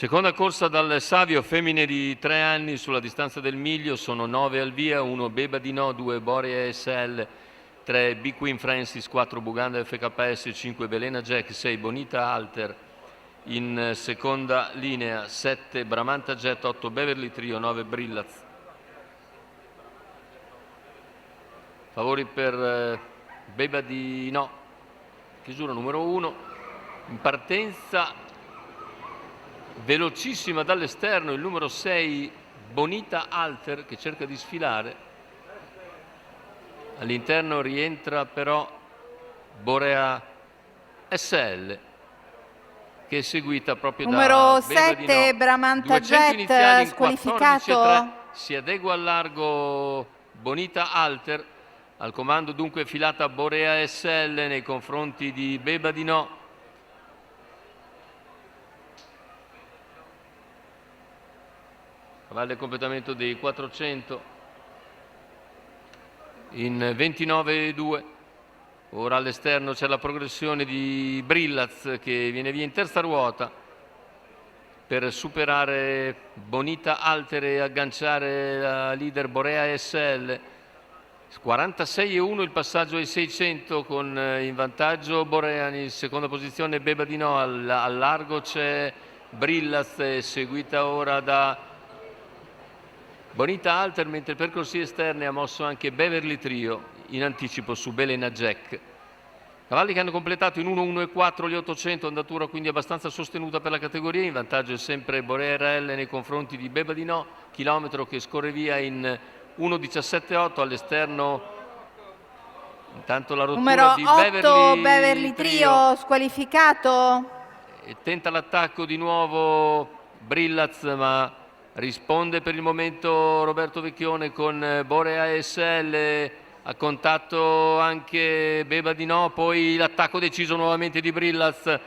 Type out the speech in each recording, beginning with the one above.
Seconda corsa dal Savio, femmine di 3 anni sulla distanza del miglio, sono 9 al via, 1 Beba di No, 2 Borea SL, 3 B Queen Francis, 4 Buganda FKS, 5 Belena Jack, 6 Bonita Alter, in seconda linea 7 Bramanta Jet, 8 Beverly Trio, 9 Brillaz. Favori per Beba di No, chiusura numero 1, in partenza velocissima dall'esterno il numero 6 Bonita Alter che cerca di sfilare, all'interno rientra però Borea SL che è seguita proprio numero da 7 No. Bramanta Jet squalificato. Si adegua al largo Bonita Alter, al comando dunque filata Borea SL nei confronti di Beba di No. Cavallo il completamento dei 400 in 29,2. Ora all'esterno c'è la progressione di Brillaz che viene via in terza ruota per superare Bonita Alter e agganciare la leader Borea SL. 46,1 il passaggio ai 600 con in vantaggio Borea, in seconda posizione Beba di No, al largo c'è Brillaz seguita ora da Bonita Alter, mentre per corsie esterne ha mosso anche Beverly Trio in anticipo su Belena Jack. Cavalli che hanno completato in 1, 1 e 4 gli 800, andatura quindi abbastanza sostenuta per la categoria. In vantaggio è sempre Borea RL nei confronti di Beba di No, chilometro che scorre via in 1,17,8 all'esterno. Intanto la rottura numero di 8 Beverly Trio squalificato. E tenta l'attacco di nuovo Brillaz, ma risponde per il momento Roberto Vecchione con Borea SL, a contatto anche Beba di No, poi l'attacco deciso nuovamente di Brillaz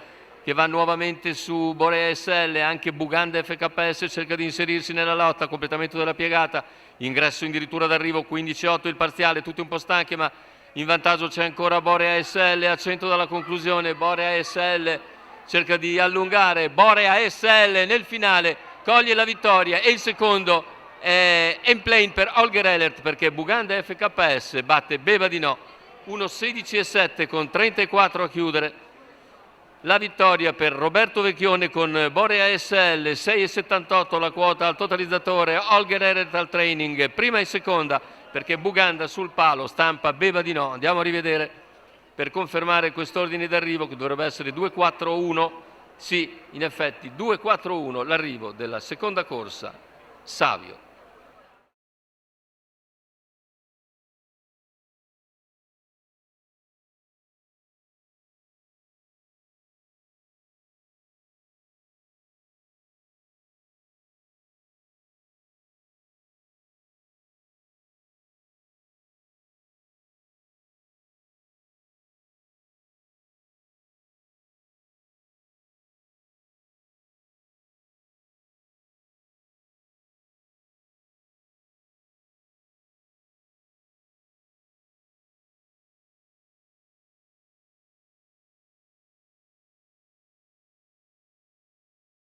che va nuovamente su Borea SL, anche Buganda FKS cerca di inserirsi nella lotta, completamento della piegata, ingresso addirittura d'arrivo, 15,8 il parziale, tutti un po' stanchi, ma in vantaggio c'è ancora Borea SL a 100 dalla conclusione. Borea SL cerca di allungare, Borea SL nel finale coglie la vittoria e il secondo è Emplane per Holger Ehlert, perché Buganda FKS batte Beba di No 1,16,7 con 34 a chiudere. La vittoria per Roberto Vecchione con Borea SL, 6,78 la quota al totalizzatore, Holger Ehlert al training, prima e seconda perché Buganda sul palo stampa Beba di No. Andiamo a rivedere per confermare quest'ordine d'arrivo che dovrebbe essere 2-4-1. Sì, in effetti 2-4-1 l'arrivo della seconda corsa Savio.